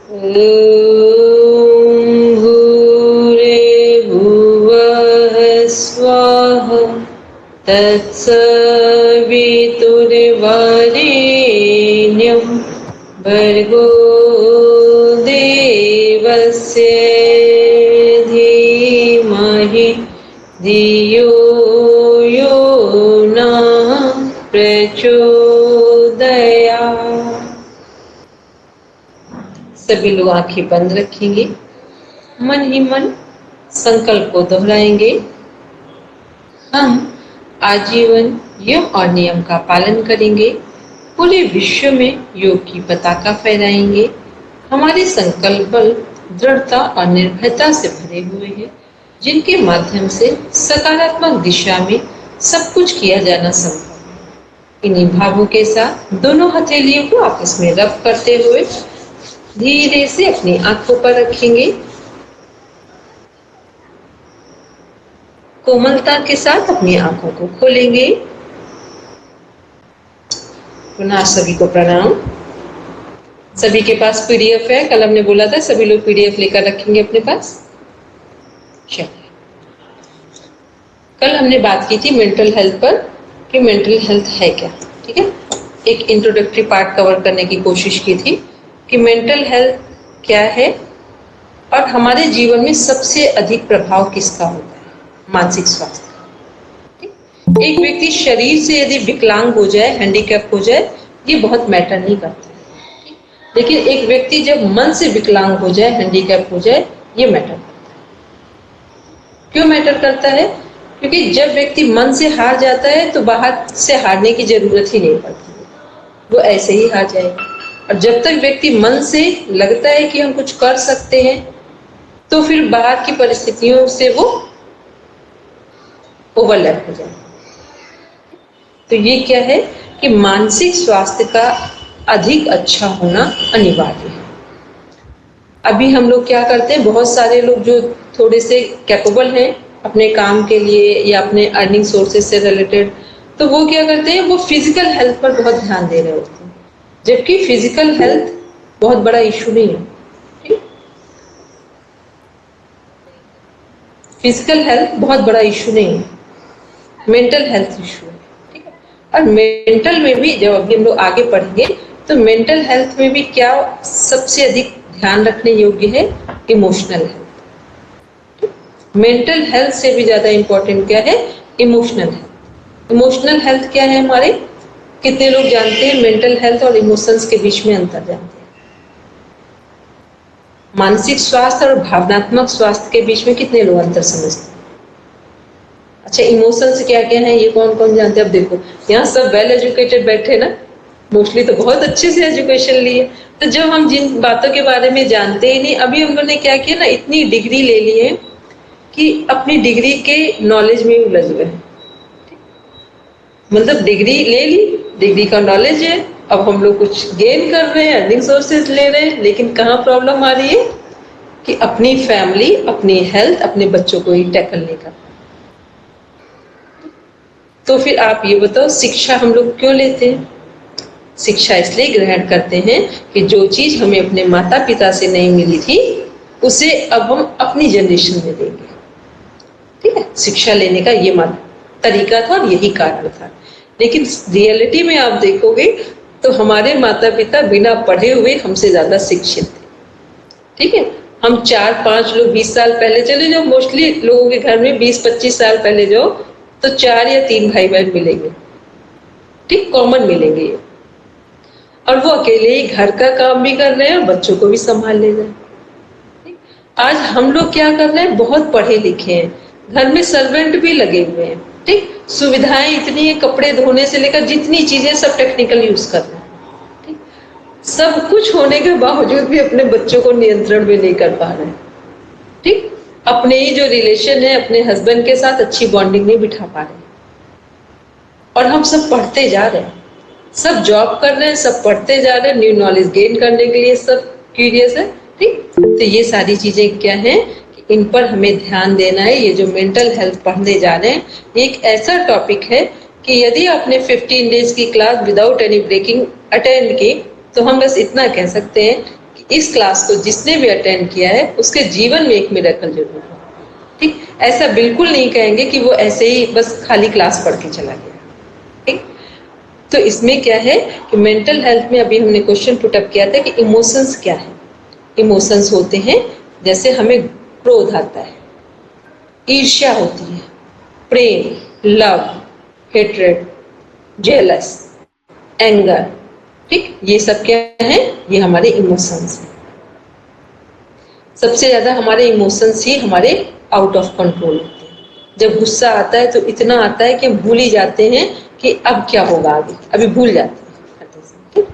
ॐ भूर्भुवः स्वाहा तत्सवितुर्वरेण्यं भर्गो देवस्य धीमहि धियो यो नः प्रचोदयात्। सभी लोग आंखें बंद रखेंगे, मन ही मन संकल्प को दोहराएंगे। हम आजीवन यम और नियम का पालन करेंगे, पूरे विश्व में योग की पताका फहराएंगे। हमारे संकल्प बल दृढ़ता और निर्भयता से भरे हुए हैं, जिनके माध्यम से सकारात्मक दिशा में सब कुछ किया जाना संभव है। इन्हीं भावों के साथ दोनों हथेलियों को आपस में रब करते हुए धीरे से अपनी आंखों पर रखेंगे। कोमलता के साथ अपनी आंखों को खोलेंगे। पुनः सभी को प्रणाम। सभी के पास पीडीएफ है, कल हमने बोला था सभी लोग पीडीएफ लेकर रखेंगे अपने पास। चलिए, कल हमने बात की थी मेंटल हेल्थ पर कि मेंटल हेल्थ है क्या। ठीक है, एक इंट्रोडक्टरी पार्ट कवर करने की कोशिश की थी कि मेंटल हेल्थ क्या है और हमारे जीवन में सबसे अधिक प्रभाव किसका होता है, मानसिक स्वास्थ्य। एक व्यक्ति शरीर से यदि विकलांग हो जाए, हैंडीकैप हो जाए, ये बहुत मैटर नहीं करता है, लेकिन एक व्यक्ति जब मन से विकलांग हो जाए, हैंडीकैप हो जाए, ये मैटर करता है। क्यों मैटर करता है? क्योंकि जब व्यक्ति मन से हार जाता है तो बाहर से हारने की जरूरत ही नहीं पड़ती, वो ऐसे ही हार जाएगा। और जब तक व्यक्ति मन से लगता है कि हम कुछ कर सकते हैं, तो फिर बाहर की परिस्थितियों से वो ओवरलैप हो जाए। तो ये क्या है कि मानसिक स्वास्थ्य का अधिक अच्छा होना अनिवार्य है। अभी हम लोग क्या करते हैं, बहुत सारे लोग जो थोड़े से कैपेबल हैं अपने काम के लिए या अपने अर्निंग सोर्सेज से रिलेटेड, तो वो क्या करते हैं, वो फिजिकल हेल्थ पर बहुत ध्यान दे रहे होते हैं, जबकि फिजिकल हेल्थ बहुत बड़ा इशू नहीं है। फिजिकल हेल्थ बहुत बड़ा इशू नहीं है, मेंटल हेल्थ इशू है। ठीक है, और मेंटल में भी जब अभी हम लोग आगे पढ़ेंगे तो मेंटल हेल्थ में भी क्या सबसे अधिक ध्यान रखने योग्य है, इमोशनल हेल्थ। मेंटल हेल्थ से भी ज्यादा इंपॉर्टेंट क्या है, इमोशनल हेल्थ। इमोशनल हेल्थ क्या है हमारे, कितने लोग जानते हैं मेंटल हेल्थ और इमोशंस के बीच में अंतर जानते हैं? मानसिक स्वास्थ्य और भावनात्मक स्वास्थ्य के बीच में कितने लोग अंतर समझते हैं? अच्छा, इमोशंस क्या क्या है ये कौन कौन जानते हैं? अब देखो, यहाँ सब वेल एजुकेटेड बैठे ना, मोस्टली तो बहुत अच्छे से एजुकेशन लिए। तो जब हम जिन बातों के बारे में जानते ही नहीं, अभी हम लोगों ने क्या किया ना, इतनी डिग्री ले ली है कि अपनी डिग्री के नॉलेज में उलझ गए। मतलब डिग्री ले ली, डिग्री का नॉलेज है, अब हम लोग कुछ गेन कर रहे हैं, अर्निंग सोर्सेज ले रहे हैं, लेकिन कहाँ प्रॉब्लम आ रही है कि अपनी फैमिली, अपनी हेल्थ, अपने बच्चों को ही टैकल नहीं कर। तो फिर आप ये बताओ, शिक्षा हम लोग क्यों लेते हैं? शिक्षा इसलिए ग्रहण करते हैं कि जो चीज हमें अपने माता पिता से नहीं मिली थी, उसे अब हम अपनी जनरेशन में देंगे। ठीक है, शिक्षा लेने का ये तरीका था और यही कारण था। लेकिन रियलिटी में आप देखोगे तो हमारे माता पिता बिना पढ़े हुए हमसे ज्यादा शिक्षित थे। ठीक है, हम 4-5 लोग 20 साल पहले चले जाओ, मोस्टली लोगों के घर में 20-25 साल पहले जाओ तो 4 या 3 भाई बहन मिलेंगे। ठीक, कॉमन मिलेंगे, और वो अकेले ही घर का काम भी कर रहे हैं और बच्चों को भी संभाल ले रहे हैं। आज हम लोग क्या कर रहे हैं, बहुत पढ़े लिखे हैं, घर में सर्वेंट भी लगे हुए हैं। ठीक, सुविधाएं इतनी है, कपड़े धोने से लेकर जितनी चीजें सब टेक्निकल यूज कर रहे हैं। ठीक, सब कुछ होने के बावजूद भी अपने बच्चों को नियंत्रण में नहीं कर पा रहे हैं। ठीक, अपने ही जो रिलेशन है अपने हस्बैंड के साथ अच्छी बॉन्डिंग नहीं बिठा पा रहे। और हम सब पढ़ते जा रहे हैं, सब जॉब कर रहे हैं, सब पढ़ते जा रहे हैं, न्यू नॉलेज गेन करने के लिए सब क्यूरियस है। ठीक, तो ये सारी चीजें क्या है, इन पर हमें ध्यान देना है। ये जो मेंटल हेल्थ पढ़ने जा रहे हैं, एक ऐसा टॉपिक है कि यदि आपने 15 डेज की class without any breaking attend की, तो हम बस इतना कह सकते हैं कि इस क्लास को जिसने भी अटेंड किया है उसके जीवन में एक मिरेकल जरूर हो। ठीक, ऐसा बिल्कुल नहीं कहेंगे कि वो ऐसे ही बस खाली क्लास पढ़ के चला गया। ठीक, तो इसमें क्या है कि मेंटल हेल्थ में अभी हमने क्वेश्चन पुट अप किया था कि इमोशंस क्या है। इमोशंस होते हैं जैसे हमें क्रोध आता है, ईर्ष्या होती है, प्रेम, लव, हेट्रेड, जेलस, एंगर। ठीक, ये सब क्या है, ये हमारे इमोशंस हैं। सबसे ज्यादा हमारे इमोशंस ही हमारे आउट ऑफ कंट्रोल होते हैं। जब गुस्सा आता है तो इतना आता है कि हम भूल ही जाते हैं कि अब क्या होगा आगे, अभी भूल जाते हैं।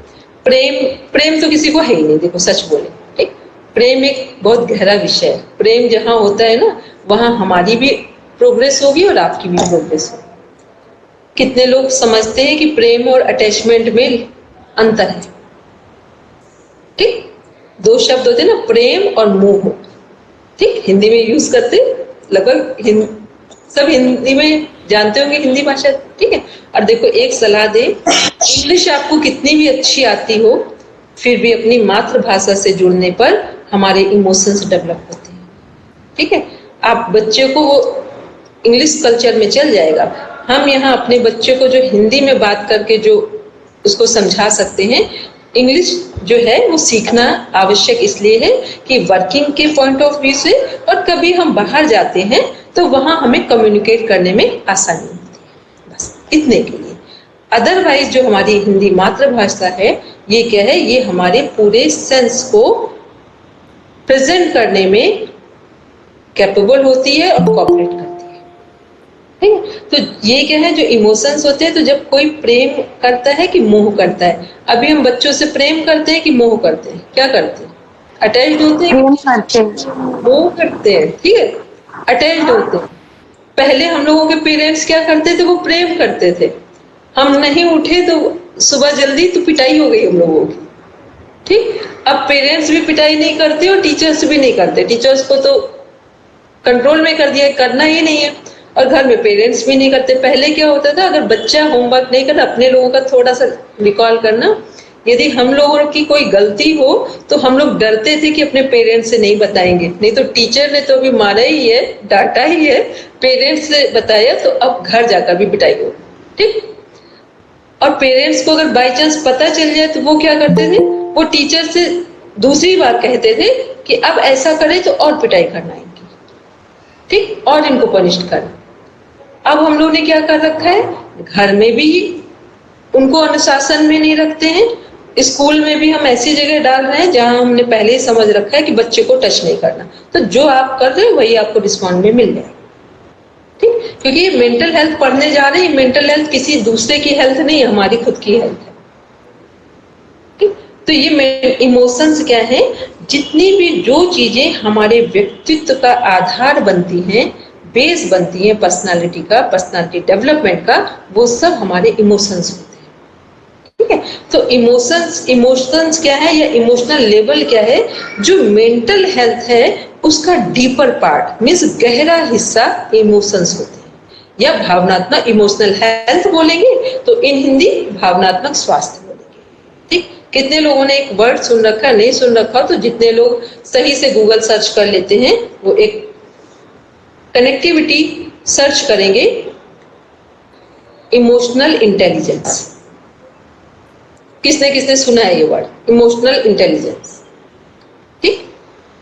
प्रेम, प्रेम तो किसी को है ही नहीं, देखो सच बोले। ठीक, प्रेम एक बहुत गहरा विषय है। प्रेम जहाँ होता है ना, वहां हमारी भी प्रोग्रेस होगी और आपकी भी प्रोग्रेस होगी। कितने लोग समझते हैं कि प्रेम और अटैचमेंट में अंतर है। ठीक, दो शब्द होते हैं ना, प्रेम और मोह। ठीक, हिंदी में यूज करते, लगभग सब हिंदी में जानते होंगे हिंदी भाषा। ठीक है, और देखो एक सलाह दे, इंग्लिश आपको कितनी भी अच्छी आती हो, फिर भी अपनी मातृभाषा से जुड़ने पर हमारे इमोशंस डेवलप होते हैं। ठीक है, आप बच्चे को वो इंग्लिश कल्चर में चल जाएगा। हम यहाँ अपने बच्चे को जो हिंदी में बात करके जो उसको समझा सकते हैं, इंग्लिश जो है वो सीखना आवश्यक इसलिए है कि वर्किंग के पॉइंट ऑफ व्यू से, और कभी हम बाहर जाते हैं तो वहां हमें कम्युनिकेट करने में आसानी होती है, बस इतने के लिए। अदरवाइज जो हमारी हिंदी मातृभाषा है, ये क्या है, ये हमारे पूरे सेंस को प्रेजेंट करने में कैपेबल होती है और कोऑपरेट करती है। ठीक है, तो ये क्या है, जो इमोशंस होते हैं, तो जब कोई प्रेम करता है कि मोह करता है। अभी हम बच्चों से प्रेम करते हैं कि मोह करते हैं, क्या करते हैं, अटैच्ड होते हैं, मोह करते हैं। ठीक है, अटैच्ड होते हैं। पहले हम लोगों के पेरेंट्स क्या करते थे, वो प्रेम करते थे। हम नहीं उठे तो सुबह जल्दी तो पिटाई हो गई हम लोगों की। ठीक, अब पेरेंट्स भी पिटाई नहीं करते और टीचर्स भी नहीं करते। टीचर्स को तो कंट्रोल में कर दिया, करना ही नहीं है, और घर में पेरेंट्स भी नहीं करते। पहले क्या होता था, अगर बच्चा होमवर्क नहीं करता, अपने लोगों का थोड़ा सा रिकॉल करना, यदि हम लोगों की कोई गलती हो तो हम लोग डरते थे कि अपने पेरेंट्स से नहीं बताएंगे, नहीं तो टीचर ने तो अभी मारा ही है, डांटा ही है, पेरेंट्स से बताया तो अब घर जाकर भी पिटाई हो। ठीक, और पेरेंट्स को अगर बाई चांस पता चल जाए तो वो क्या करते थे, वो टीचर से दूसरी बार कहते थे कि अब ऐसा करे तो और पिटाई करना इनकी। ठीक, और इनको पनिश करना। अब हम लोग ने क्या कर रखा है, घर में भी उनको अनुशासन में नहीं रखते हैं, स्कूल में भी हम ऐसी जगह डाल रहे हैं जहां हमने पहले ही समझ रखा है कि बच्चे को टच नहीं करना, तो जो आप कर रहे हैं वही आपको रिस्पॉन्ड में मिल जाएगा। ठीक, क्योंकि ये मेंटल हेल्थ पढ़ने जा रहे हैं, मेंटल हेल्थ किसी दूसरे की हेल्थ नहीं है, हमारी खुद की हेल्थ है। ठीक, तो ये इमोशंस क्या है, जितनी भी जो चीजें हमारे व्यक्तित्व का आधार बनती हैं, बेस बनती है पर्सनालिटी का, पर्सनालिटी डेवलपमेंट का, वो सब हमारे इमोशंस होते हैं। ठीक है, तो इमोशंस क्या है, या इमोशनल लेवल क्या है, जो मेंटल हेल्थ है उसका डीपर पार्ट मीन्स गहरा हिस्सा इमोशंस होते हैं, या भावनात्मक, इमोशनल हेल्थ बोलेंगे तो इन हिंदी भावनात्मक स्वास्थ्य बोलेंगे। ठीक, कितने लोगों ने एक वर्ड सुन रखा, नहीं सुन रखा, तो जितने लोग सही से गूगल सर्च कर लेते हैं, वो एक कनेक्टिविटी सर्च करेंगे, इमोशनल इंटेलिजेंस। किसने किसने सुना है ये वर्ड, इमोशनल इंटेलिजेंस। ठीक,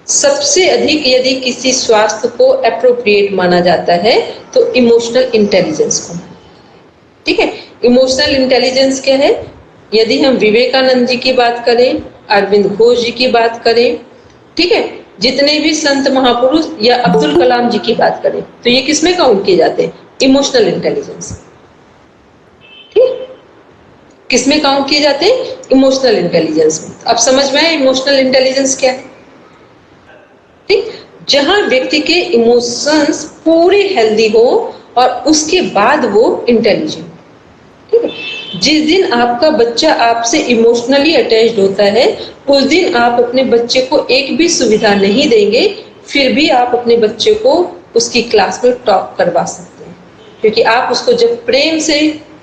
सबसे अधिक यदि किसी स्वास्थ्य को अप्रोप्रिएट माना जाता है तो इमोशनल इंटेलिजेंस को। ठीक है, इमोशनल इंटेलिजेंस क्या है, यदि हम विवेकानंद जी की बात करें, अरविंद घोष जी की बात करें, ठीक है, जितने भी संत महापुरुष या अब्दुल कलाम जी की बात करें, तो ये किसमें काउंट किए जाते हैं, इमोशनल इंटेलिजेंस। ठीक, किसमें काउंट किए जाते हैं, इमोशनल इंटेलिजेंस में। अब समझ में आया इमोशनल इंटेलिजेंस क्या है। ठीक, जहां व्यक्ति के इमोशंस पूरे हेल्दी हो और उसके बाद वो इंटेलिजेंट। ठीक है, जिस दिन आपका बच्चा आपसे इमोशनली अटैच्ड होता है, उस दिन आप अपने बच्चे को एक भी सुविधा नहीं देंगे, फिर भी आप अपने बच्चे को उसकी क्लास में टॉप करवा सकते हैं, क्योंकि आप उसको जब प्रेम से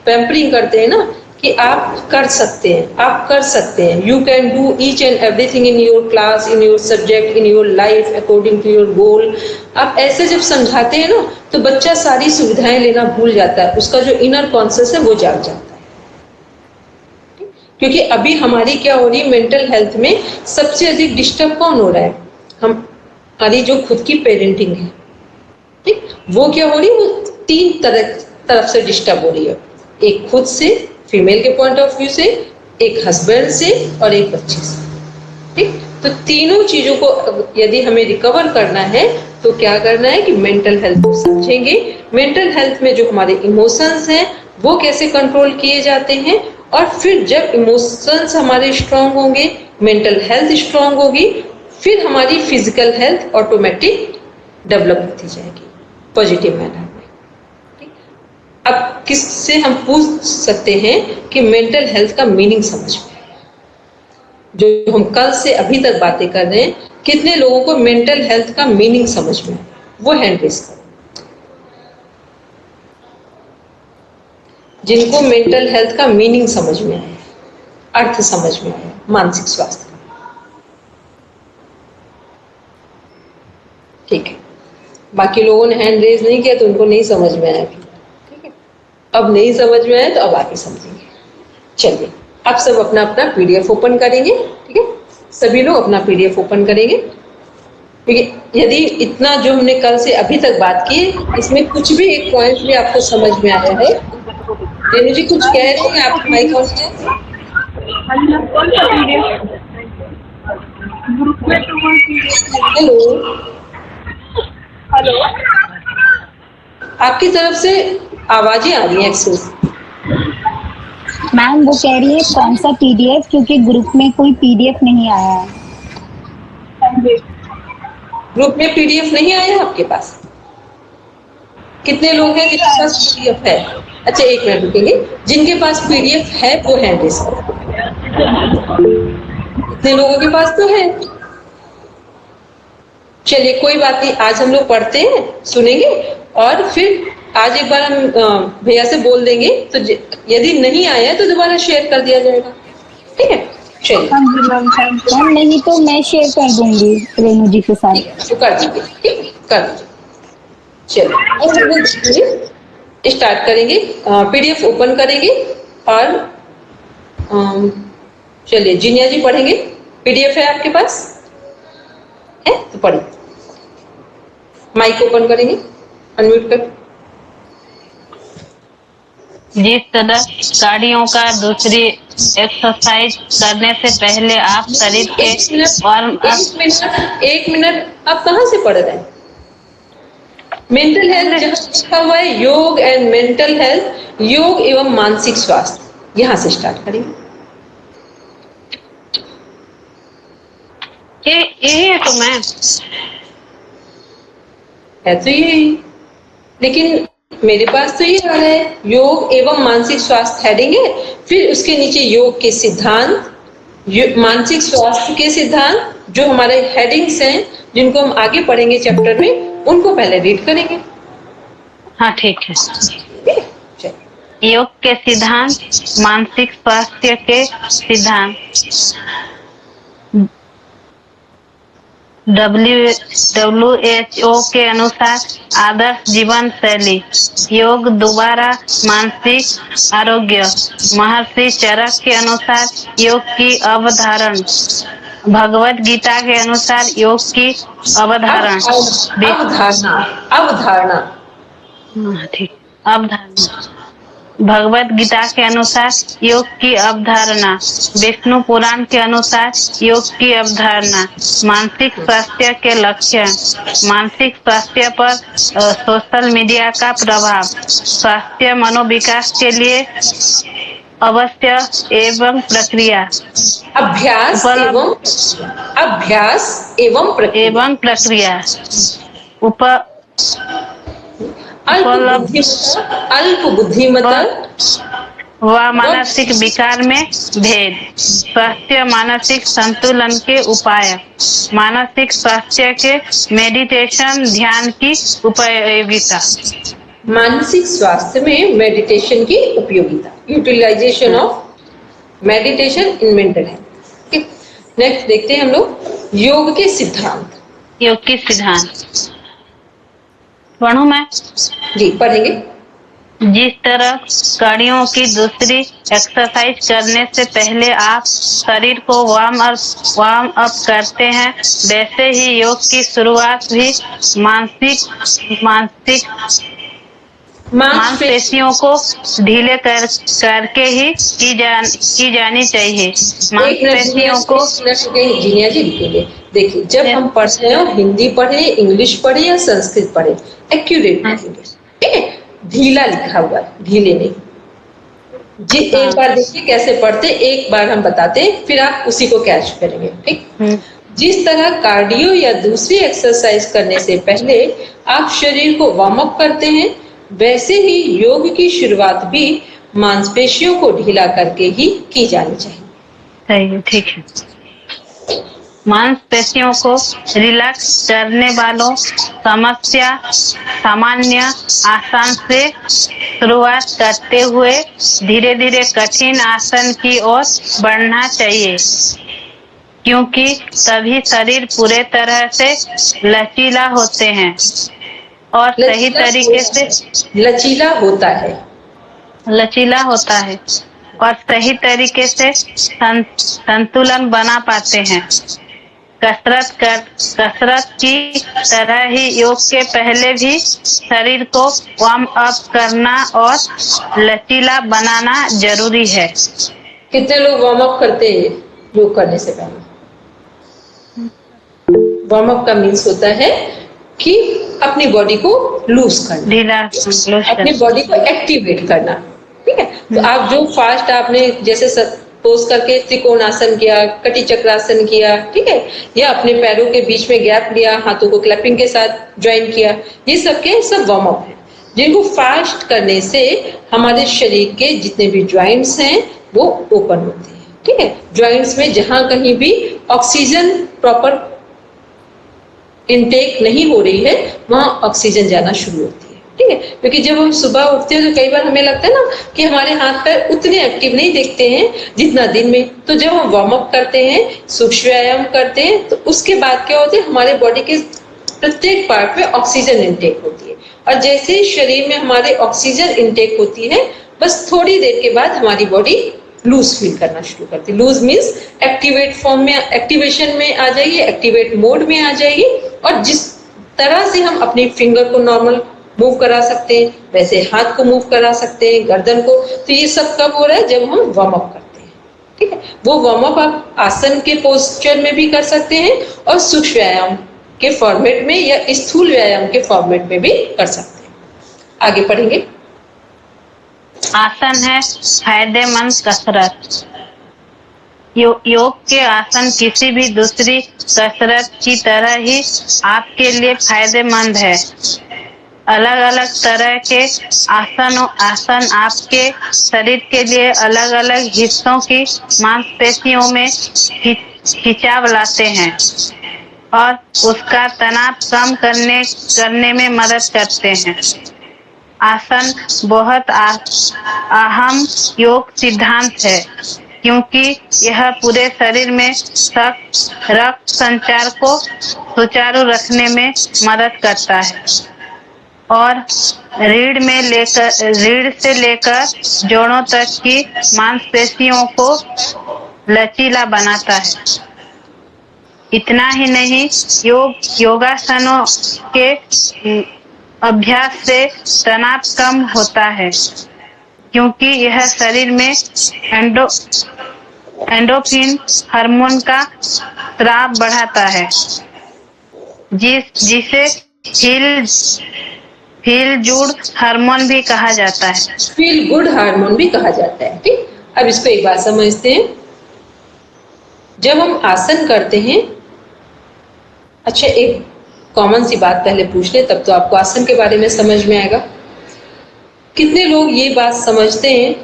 पैम्परिंग करते हैं ना, कि आप कर सकते हैं, आप कर सकते हैं। You can do each and everything in your class, in your subject, in your life according to your goal. आप ऐसे जब समझाते हैं ना तो बच्चा सारी सुविधाएं लेना भूल जाता है, उसका जो इनर कॉन्शियस है वो जाग जाता है। क्योंकि अभी हमारी क्या हो रही है, मेंटल हेल्थ में सबसे अधिक डिस्टर्ब कौन हो रहा है, हमारी जो खुद की पेरेंटिंग है, ठीक, वो क्या हो रही है, वो तीन तरफ से डिस्टर्ब हो रही है। एक खुद से, फीमेल के पॉइंट ऑफ व्यू से, एक हस्बैंड से और एक बच्चे से, ठीक। तो तीनों चीजों को यदि हमें रिकवर करना है तो क्या करना है कि मेंटल हेल्थ को समझेंगे। मेंटल हेल्थ में जो हमारे इमोशंस हैं वो कैसे कंट्रोल किए जाते हैं, और फिर जब इमोशंस हमारे स्ट्रांग होंगे, मेंटल हेल्थ स्ट्रांग होगी, फिर हमारी फिजिकल हेल्थ ऑटोमेटिक डेवलप होती जाएगी पॉजिटिव मैनर में। अब किससे हम पूछ सकते हैं कि मेंटल हेल्थ का मीनिंग समझ में, जो हम कल से अभी तक बातें कर रहे हैं, कितने लोगों को मेंटल हेल्थ का मीनिंग समझ में, वो हैंड रेज करो जिनको मेंटल हेल्थ का मीनिंग समझ में आया, अर्थ समझ में आया मानसिक स्वास्थ्य। ठीक है, बाकी लोगों ने हैंड रेज नहीं किया तो उनको नहीं समझ में आया। ठीक है, अब नहीं समझ में आया तो अब आगे समझेंगे। चलिए, आप सब अपना अपना पीडीएफ ओपन करेंगे। ठीक है, सभी लोग अपना पीडीएफ ओपन करेंगे, क्योंकि यदि इतना जो हमने कल से अभी तक बात की, इसमें कुछ भी एक पॉइंट भी आपको समझ में आया है, रेणु जी कुछ कह रहे हैं, आप माइक ऑन है। हेलो हेलो, आपकी तरफ से आवाजें आ रही हैं एक्सेस। मैम वो कह रही है कौन सा पीडीएफ, क्योंकि ग्रुप में कोई पीडीएफ नहीं आया है। ग्रुप में पीडीएफ नहीं आया आपके पास? कितने लोग हैं जिनके पास पीडीएफ है? अच्छा एक मिनट रुकेंगे, जिनके पास पीडीएफ है वो हैंड रेज करो। इतने लोगों के पास तो है। चलिए कोई बात नहीं, आज हम लोग पढ़ते हैं, सुनेंगे, और फिर आज एक बार हम भैया से बोल देंगे, तो यदि नहीं आया तो दोबारा शेयर कर दिया जाएगा। ठीक है, चलिए। मैम नहीं तो मैं शेयर कर दूंगी रेणु जी के साथ। तो कर दीजिए, ठीक कर दीजिए। चलिए स्टार्ट करेंगे, पीडीएफ ओपन करेंगे और चलिए जिनिया जी पढ़ेंगे। पीडीएफ है आपके पास? है तो पढ़िए। माइक ओपन करेंगे, अनम्यूट कर। जिस तरह गाड़ियों का दूसरी एक्सरसाइज करने से पहले आप शरीर के एक मिनट आप कहाँ से पढ़ रहे हैं? मेंटल हेल्थ जहाँ लिखा हुआ है योग एंड मेंटल हेल्थ, योग एवं मानसिक स्वास्थ्य, यहाँ से स्टार्ट करेंगे। यही है तो मैम है तो यही, लेकिन मेरे पास तो ये आ रहा है योग एवं मानसिक स्वास्थ्य हेडिंग है, फिर उसके नीचे योग के सिद्धांत, मानसिक स्वास्थ्य के सिद्धांत, जो हमारे हेडिंग्स हैं जिनको हम आगे पढ़ेंगे चैप्टर में, उनको पहले रीड करेंगे। हाँ ठीक है। योग के सिद्धांत, मानसिक स्वास्थ्य के सिद्धांत। WHO के अनुसार आदर्श जीवन शैली, योग दोबारा मानसिक आरोग्य। महर्षि चरक के अनुसार योग की अवधारण, भगवत गीता के अनुसार योग की अवधारण, अवधारणा ठीक, अवधारणा। भगवत गीता के अनुसार योग की अवधारणा, विष्णु पुराण के अनुसार योग की अवधारणा। मानसिक स्वास्थ्य के लक्षण, मानसिक स्वास्थ्य पर सोशल मीडिया का प्रभाव, स्वास्थ्य मनोविकास के लिए अवश्य एवं प्रक्रिया, अभ्यास एवं प्रक्रिया, अल्प बुद्धिमत्ता व मानसिक विकार में भेद, स्वास्थ्य मानसिक संतुलन के उपाय, मानसिक स्वास्थ्य के मेडिटेशन ध्यान की उपयोगिता। मानसिक स्वास्थ्य में मेडिटेशन की उपयोगिता, utilization of meditation in mental health. Next देखते हैं हम लोग योग के सिद्धांत। योग के सिद्धांत पढ़ूं मैं? जी पढ़ेंगे। जिस तरह कड़ियों की दूसरी एक्सरसाइज करने से पहले आप शरीर को वार्म अप करते हैं, वैसे ही योग की शुरुआत भी मांसपेशियों को ढीले करके ही की जानी चाहिए। मांसपेशियों को जीनिया जी लिखेंगे। देखिए जब हम पढ़ रहे हो, हिंदी पढ़े, इंग्लिश पढ़े या संस्कृत पढ़े, एक्यूरेट लिखेंगे, ठीक है? ढीला लिखा हुआ, ढीले नहीं जी। एक बार देखिए कैसे पढ़ते, एक बार हम बताते हैं, फिर आप उसी को कैच करेंगे, ठीक? जिस तरह कार्डियो या दूसरी एक्सरसाइज करने से पहले आप शरीर को वार्म अप करते हैं, वैसे ही योग की शुरुआत भी मांसपेशियों को ढीला करके ही की जानी चाहिए। सही है, ठीक है। मांसपेशियों को रिलैक्स करने वालों समस्या सामान्य आसन से शुरुआत करते हुए धीरे धीरे कठिन आसन की ओर बढ़ना चाहिए, क्योंकि तभी शरीर पूरे तरह से लचीला होते हैं और सही तरीके से लचीला होता है और सही तरीके से संतुलन बना पाते हैं। कसरत की तरह ही योग के पहले भी शरीर को वार्म अप करना और लचीला बनाना जरूरी है। कितने लोग वार्म अप करते हैं योग करने से पहले? वार्म अप का मीन्स होता है कि अपनी बॉडी को लूज करना, अपनी बॉडी को एक्टिवेट करना, ठीक है? तो आप जो फास्ट आपने जैसे पोज करके त्रिकोणासन किया, कटी चक्रासन किया, ठीक है, या अपने पैरों के बीच में गैप लिया, हाथों को क्लैपिंग के साथ ज्वाइन किया, ये सब के सब वार्म अप है, जिनको फास्ट करने से हमारे शरीर के जितने भी ज्वाइंट्स हैं वो ओपन होते हैं, ठीक है? ज्वाइंट्स में जहां कहीं भी ऑक्सीजन प्रॉपर इनटेक नहीं हो रही है, वहां ऑक्सीजन जाना शुरू होती है, ठीक है? क्योंकि जब हम सुबह उठते हैं तो कई बार हमें लगता है ना कि हमारे हाथ पैर उतने एक्टिव नहीं दिखते हैं जितना दिन में। तो जब हम वार्म अप करते हैं, सूक्ष्म व्यायाम करते हैं, तो उसके बाद क्या होता है, हमारे बॉडी के प्रत्येक पार्ट में ऑक्सीजन इनटेक होती है, और जैसे ही शरीर में हमारे ऑक्सीजन इनटेक होती है, बस थोड़ी देर के बाद हमारी बॉडी लूज फील करना शुरू करती है। लूज मीन्स एक्टिवेट फॉर्म में, एक्टिवेशन में आ जाएगी, एक्टिवेट मोड में आ जाएगी, और जिस तरह से हम अपने फिंगर को नॉर्मल मूव करा सकते हैं, वैसे हाथ को मूव करा सकते हैं, गर्दन को। तो ये सब कब हो रहा है? जब हम वार्म अप करते हैं, ठीक है? वो वार्म अप आप आसन के पोस्चर में भी कर सकते हैं और सूक्ष्म व्यायाम के फॉर्मेट में या स्थूल व्यायाम के फॉर्मेट में भी कर सकते हैं। आगे पढ़ेंगे। आसन है फायदेमंद कसरत। योग के आसन किसी भी दूसरी कसरत की तरह ही आपके लिए फायदेमंद है। अलग अलग तरह के आसन आपके शरीर के लिए अलग अलग हिस्सों की मांसपेशियों में खिंचाव लाते हैं और उसका तनाव कम करने में मदद करते हैं। आसन बहुत अहम योग सिद्धांत है, क्योंकि यह पूरे शरीर में रक्त संचार को सुचारू रखने में मदद करता है और रीढ़ से लेकर जोड़ों तक की मांसपेशियों को लचीला बनाता है। इतना ही नहीं, योगासनों के अभ्यास से तनाव कम होता है, क्योंकि यह शरीर में एंडोर्फिन हार्मोन का स्राव बढ़ाता है, जिसे फील गुड हार्मोन भी कहा जाता है। फील गुड हार्मोन भी कहा जाता है, ठीक? अब इसको एक बात समझते हैं। जब हम आसन करते हैं, अच्छा एक कॉमन सी बात पहले पूछ ले, तब तो आपको आसन के बारे में समझ में आएगा। कितने लोग ये बात समझते हैं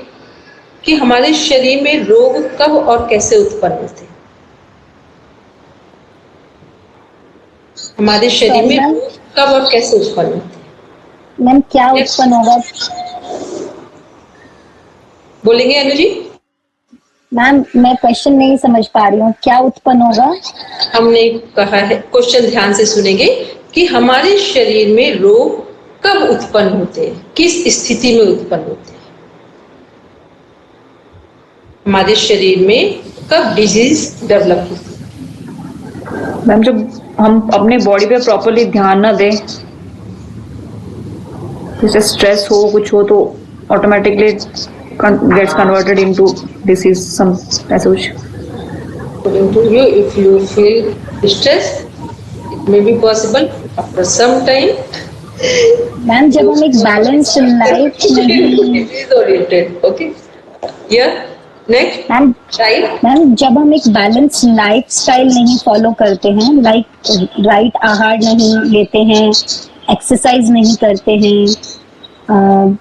कि हमारे शरीर में रोग कब और कैसे उत्पन्न होते हैं? हमारे शरीर में रोग कब और कैसे उत्पन्न होते हैं? मैम क्या उत्पन्न होगा? बोलेंगे अनु जी? मैम मैं क्वेश्चन नहीं समझ पा रही हूँ, क्या उत्पन्न होगा? हमने कहा है, क्वेश्चन ध्यान से सुनेंगे, कि हमारे शरीर में रोग कब उत्पन्न होते हैं, किस स्थिति में उत्पन्न होते हैं, हमारे शरीर में कब डिजीज डेवलप होती है। मैम जब हम अपने बॉडी पे प्रॉपरली ध्यान न दें, जैसे स्ट्रेस हो कुछ हो तो automatically gets converted into disease some ऐसा कुछ। According to you, if you feel stress, it may be possible after some time. Ma'am जब हम एक बैलेंस्ड लाइफ नहीं, Disease oriented, okay? Yeah. Next. Ma'am Right. Ma'am जब हम एक balanced life style नहीं फॉलो करते हैं, लाइक राइट आहार नहीं लेते हैं, एक्सरसाइज नहीं करते हैं,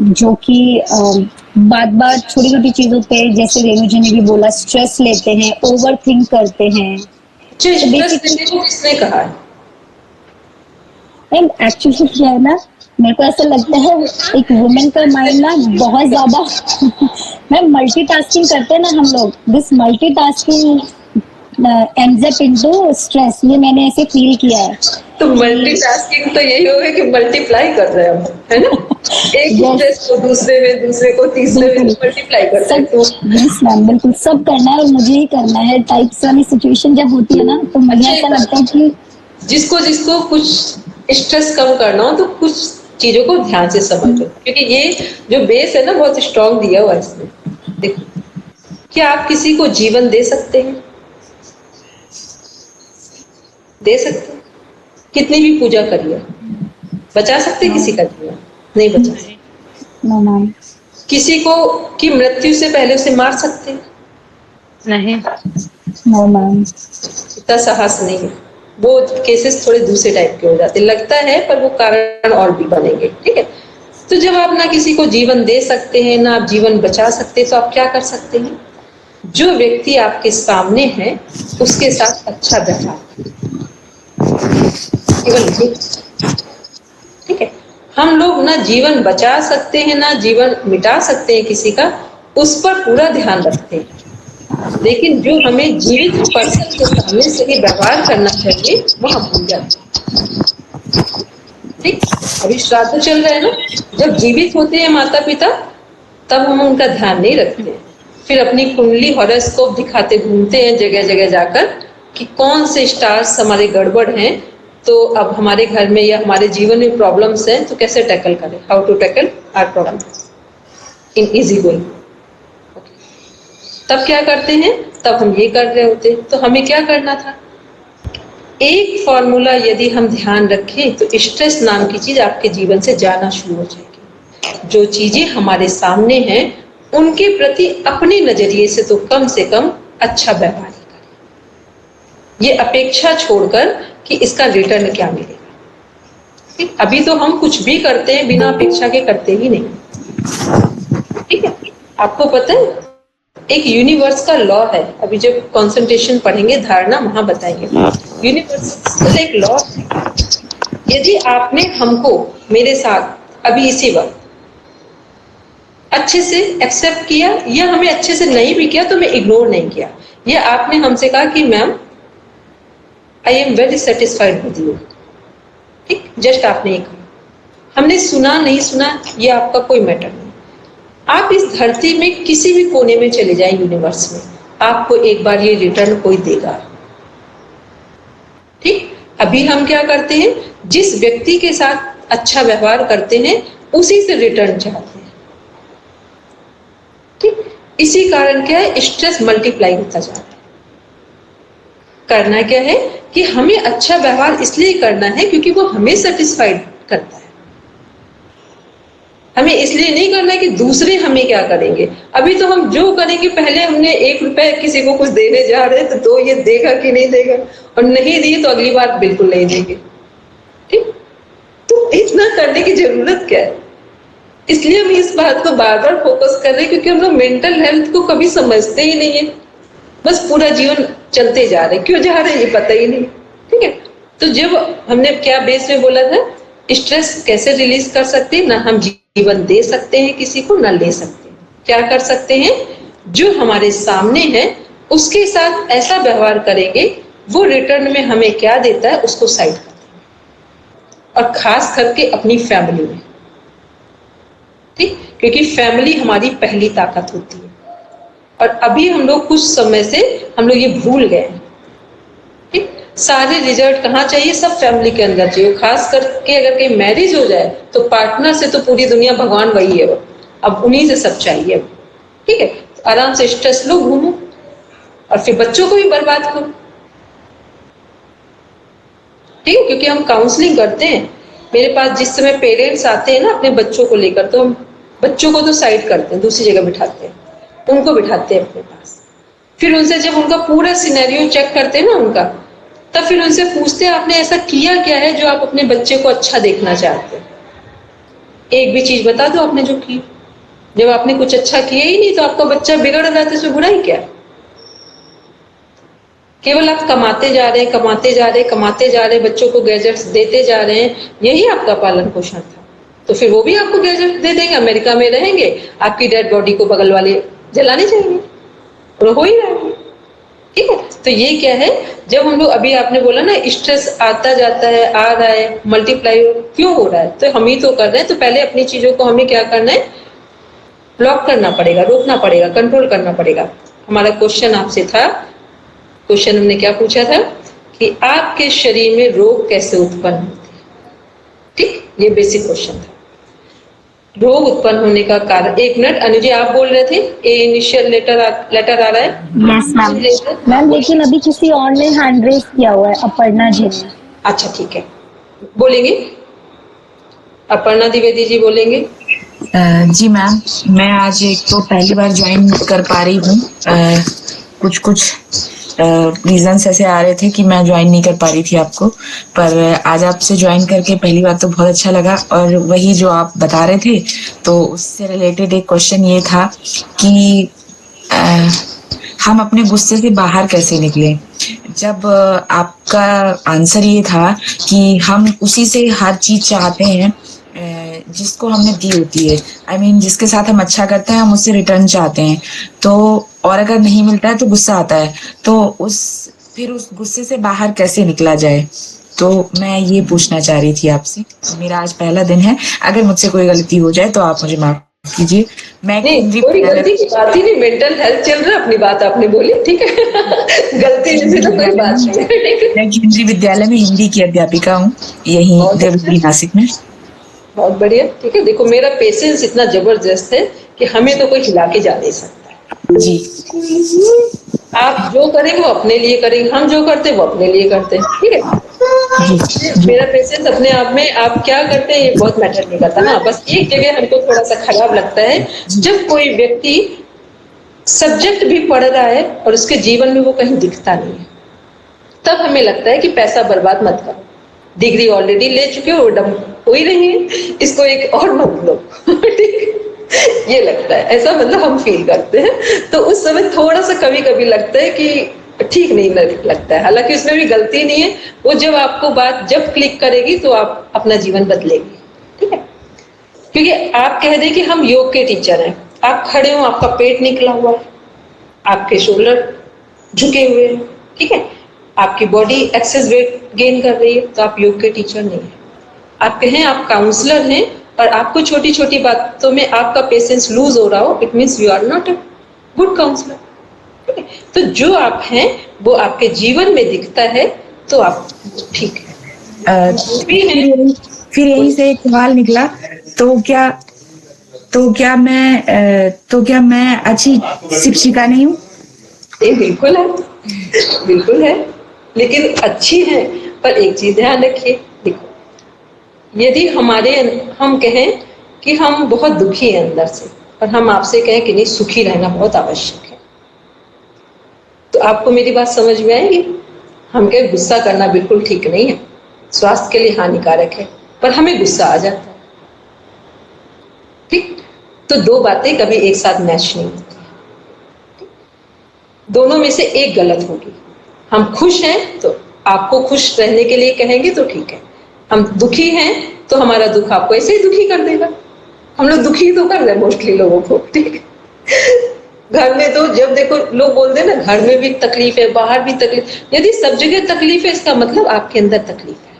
जो कि बात बात छोटी छोटी चीजों पे, जैसे रेणु जी ने भी बोला, स्ट्रेस लेते हैं, ओवर थिंक करते हैं। किसने कहा है? एंड एक्चुअली क्या है ना, मेरे को ऐसा लगता है एक वुमेन का माइंड ना बहुत ज्यादा मैम मल्टीटास्किंग करते हैं ना हम लोग, this multitasking ends up into stress, ये मैंने ऐसे फील किया है। तो मल्टीटास्किंग तो यही होगा कि मल्टीप्लाई कर रहे हैं हम, है ना? एक स्ट्रेस को दूसरे में, दूसरे को तीसरे में मल्टीप्लाई कर रहे हैं। तो यस मैम, बिल्कुल सब करना है और मुझे ही करना है टाइप्स वाली सिचुएशन जब होती है ना, तो मुझे ऐसा लगता है कि जिसको कुछ स्ट्रेस कम करना हो तो कुछ चीजों को ध्यान से समझो, क्योंकि ये जो बेस है ना बहुत स्ट्रांग दिया हुआ है इसमें। देखो, क्या आप किसी को जीवन दे सकते हैं? दे सकते हैं? कितनी भी पूजा करिए, बचा सकते हैं किसी का जीवन? नहीं बचा सकते। No ma'am. किसी को की मृत्यु से पहले उसे मार सकते हैं? नहीं। No ma'am. इतना साहस नहीं है। वो केसेस थोड़े दूसरे टाइप के हो जाते, लगता है पर वो कारण और भी बनेंगे। ठीक है, तो जब आप ना किसी को जीवन दे सकते हैं ना आप जीवन बचा सकते, तो आप क्या कर सकते हैं? जो व्यक्ति आपके सामने है उसके साथ अच्छा व्यवहार, केवल ये। ठीक है, हम लोग ना जीवन बचा सकते हैं ना जीवन मिटा सकते हैं किसी का, उस पर पूरा ध्यान रखते हैं, लेकिन जो हमें जीवित पर्सन के सामने से ही व्यवहार करना चाहिए वो हम भूल जाते हैं। ठीक, अभी श्राद्ध चल रहा है ना, जब जीवित होते हैं माता पिता तब हम उनका ध्यान नहीं रखते, फिर अपनी कुंडली हॉरोस्कोप दिखाते घूमते हैं जगह जगह जाकर कि कौन से स्टार्स हमारे गड़बड़ हैं, तो अब हमारे घर में या हमारे जीवन में प्रॉब्लम्स हैं, तो कैसे टैकल करें, how to tackle our problem in easy way. तब क्या करते हैं, तब हम ये कर रहे होते, तो हमें क्या करना था, एक फॉर्मूला यदि हम ध्यान रखें तो स्ट्रेस नाम की चीज आपके जीवन से जाना शुरू हो जाएगी। जो चीजें हमारे सामने हैं उनके प्रति अपने नजरिए से कम अच्छा व्यवहार करें, ये अपेक्षा छोड़कर कि इसका रिटर्न क्या मिलेगा। ठीक, अभी तो हम कुछ भी करते हैं बिना अपेक्षा के करते ही नहीं। ठीक है, आपको पता है एक यूनिवर्स का लॉ है, अभी जब कंसंट्रेशन पढ़ेंगे धारणा वहां बताएंगे। यूनिवर्सल एक लॉ है, यदि आपने हमको मेरे साथ अभी इसी वक्त अच्छे से एक्सेप्ट किया या हमें अच्छे से नहीं भी किया तो मैं इग्नोर नहीं किया, या आपने हमसे कहा कि ma'am I am very satisfied with you, ठीक, जस्ट आपने ये कहा, हमने सुना नहीं सुना ये आपका कोई मैटर नहीं। आप इस धरती में किसी भी कोने में चले जाएं यूनिवर्स में, आपको एक बार ये रिटर्न कोई देगा। ठीक, अभी हम क्या करते हैं, जिस व्यक्ति के साथ अच्छा व्यवहार करते हैं उसी से रिटर्न चाहते हैं। ठीक, इसी कारण क्या है, स्ट्रेस मल्टीप्लाई होता जा रहा है। करना क्या है कि हमें अच्छा व्यवहार इसलिए करना है क्योंकि वो हमें सेटिस्फाइड करता है, हमें इसलिए नहीं करना है कि दूसरे हमें क्या करेंगे। अभी तो हम जो करेंगे, पहले हमने 1 रुपए किसी को कुछ देने जा रहे हैं तो ये देगा कि नहीं देगा, और नहीं दिए तो अगली बार बिल्कुल नहीं देंगे। ठीक, तो इतना करने की जरूरत क्या है, इसलिए हम इस बात को बार बार फोकस कर रहे हैं क्योंकि हम लोग मेंटल हेल्थ को कभी समझते ही नहीं है, बस पूरा जीवन चलते जा रहे, क्यों जा रहे हैं ये पता ही नहीं। ठीक है, तो जब हमने क्या बेस में बोला था, स्ट्रेस कैसे रिलीज कर सकते हैं, ना हम जीवन दे सकते हैं किसी को ना ले सकते हैं। क्या कर सकते हैं, जो हमारे सामने है उसके साथ ऐसा व्यवहार करेंगे, वो रिटर्न में हमें क्या देता है उसको साइड कर देंगे, और खास करके अपनी फैमिली में, ठीक, क्योंकि फैमिली हमारी पहली ताकत होती है। और अभी हम लोग कुछ समय से हम लोग ये भूल गए हैं, ठीक, सारे रिजल्ट कहाँ चाहिए, सब फैमिली के अंदर चाहिए। खास करके अगर कहीं मैरिज हो जाए तो पार्टनर से तो पूरी दुनिया भगवान वही है, वो अब उन्हीं से सब चाहिए, ठीक है। आराम से स्ट्रेस लो, घूमो, और फिर बच्चों को भी बर्बाद करो, ठीक है। क्योंकि हम काउंसलिंग करते हैं, मेरे पास जिस समय पेरेंट्स आते हैं ना अपने बच्चों को लेकर, तो हम बच्चों को तो साइड करते हैं, दूसरी जगह बिठाते हैं, उनको बिठाते हैं अपने पास। फिर उनसे जब उनका पूरा सिनेरियो चेक करते हैं ना उनका, तब फिर उनसे पूछते हैं आपने ऐसा किया क्या है जो आप अपने बच्चे को अच्छा देखना चाहते हैं, एक भी चीज बता दो आपने जो की। जब आपने कुछ अच्छा किया ही नहीं तो आपका बच्चा बिगड़ रहा है, तो इसमें बुराई क्या है। केवल आप कमाते जा रहे हैं, कमाते जा रहे हैं, कमाते जा रहे हैं, बच्चों को गैजेट्स देते जा रहे हैं, यही आपका पालन पोषण था। तो फिर वो भी आपको गैजेट दे देंगे, अमेरिका में रहेंगे, आपकी डेड बॉडी को बगल वाले जलाने जाएंगे, और हो ही रहा है, ठीक है। तो ये क्या है, जब हम लोग, अभी आपने बोला ना स्ट्रेस आता जाता है, आ रहा है, मल्टीप्लाई क्यों हो रहा है, तो हम ही तो कर रहे हैं। तो पहले अपनी चीजों को हमें क्या करना है, ब्लॉक करना पड़ेगा, रोकना पड़ेगा, कंट्रोल करना पड़ेगा। हमारा क्वेश्चन आपसे था, क्वेश्चन हमने क्या पूछा था कि आपके शरीर में रोग कैसे उत्पन्न होते हैं, ठीक, ये बेसिक क्वेश्चन था। रोग उत्पन्न होने का कारण, एक मिनट अनुजी आप बोल रहे थे, ए इनिशियल लेटर आ रहा है। Yes ma'am. मैम लेकिन अभी किसी और ने हैंड रेज किया हुआ है, अपर्णा जी ने। अच्छा ठीक है, बोलेंगे अपर्णा द्विवेदी जी, बोलेंगे। जी मैम, मैं आज एक तो पहली बार ज्वाइन कर पा रही हूँ, कुछ रीजंस ऐसे आ रहे थे कि मैं ज्वाइन नहीं कर पा रही थी आपको, पर आज आपसे ज्वाइन करके पहली बार तो बहुत अच्छा लगा। और वही जो आप बता रहे थे, तो उससे रिलेटेड एक क्वेश्चन ये था कि हम अपने गुस्से से बाहर कैसे निकलें। जब आपका आंसर ये था कि हम उसी से हर चीज चाहते हैं जिसको हमने दी होती है, I mean, जिसके साथ हम अच्छा करते हैं हम उससे रिटर्न चाहते हैं, तो और अगर नहीं मिलता है तो गुस्सा आता है, तो फिर उस गुस्से से बाहर कैसे निकला जाए। तो मैं ये पूछना चाह रही थी आपसे। मेरा आज पहला दिन है, अगर मुझसे कोई गलती हो जाए तो आप मुझे माफ कीजिए। मैं नहीं, कोई गलती की बात ही नहीं, मेंटल हेल्थ चल रहा है, अपनी बात आपने बोली, ठीक है। गलती जैसी तो कोई बात नहीं है। मैं केंद्रीय विद्यालय में हिंदी की अध्यापिका हूँ, यही देवगिरी नासिक में। बहुत बढ़िया, ठीक है। देखो मेरा पेशेंस इतना जबरदस्त है कि हमें तो कोई हिला के जा नहीं सकता जी। आप जो करें वो अपने लिए करेंगे, हम जो करते वो अपने लिए करते हैं, ठीक है। मेरा पेशेंस अपने आप में, आप क्या करते हैं ये बहुत मैटर नहीं करता ना। बस एक जगह हमको थोड़ा सा खराब लगता है, जब कोई व्यक्ति सब्जेक्ट भी पढ़ रहा है और उसके जीवन में वो कहीं दिखता नहीं है, तब हमें लगता है कि पैसा बर्बाद मत करो, डिग्री ऑलरेडी ले चुके हो, हो ही रही है, इसको एक और मत लो, ठीक, ये लगता है, ऐसा मतलब हम फील करते हैं। तो उस समय थोड़ा सा कभी कभी लगता है कि ठीक नहीं लगता है, हालांकि उसमें भी गलती नहीं है। वो जब आपको बात जब क्लिक करेगी तो आप अपना जीवन बदलेगी, ठीक है। क्योंकि आप कह दें कि हम योग के टीचर हैं, आप खड़े हो, आपका पेट निकला हुआ है, आपके शोल्डर झुके हुए हैं, ठीक है, आपकी बॉडी एक्सेस वेट गेन कर रही है, तो आप योग के टीचर नहीं है। आप कहें आप काउंसलर हैं और आपको छोटी छोटी बातों में आपका पेशेंस लूज हो रहा हो, it means you are not a good counsellor, ठीक है। तो जो आप हैं वो आपके जीवन में दिखता है, तो आप ठीक है। फिर यहीं से एक सवाल निकला, तो क्या मैं अच्छी शिक्षिका नहीं हूँ? बिल्कुल है, बिल्कुल है, लेकिन अच्छी है। पर एक चीज ध्यान रखिए, देखो यदि हम कहें कि हम बहुत दुखी हैं अंदर से, और हम आपसे कहें कि नहीं सुखी रहना बहुत आवश्यक है, तो आपको मेरी बात समझ में आएगी। हम कहें गुस्सा करना बिल्कुल ठीक नहीं है, स्वास्थ्य के लिए हानिकारक है, पर हमें गुस्सा आ जाता है, ठीक। तो दो बातें कभी एक साथ मैच नहीं होती, दोनों में से एक गलत होगी। हम खुश हैं तो आपको खुश रहने के लिए कहेंगे तो ठीक है, हम दुखी हैं तो हमारा दुख आपको ऐसे ही दुखी कर देगा। हम लोग दुखी तो कर रहे हैं मोस्टली लोगों को, ठीक है। घर में तो जब देखो लोग बोलते हैं ना, घर में भी तकलीफ है, बाहर भी तकलीफ। यदि सब जगह तकलीफ है, इसका मतलब आपके अंदर तकलीफ है।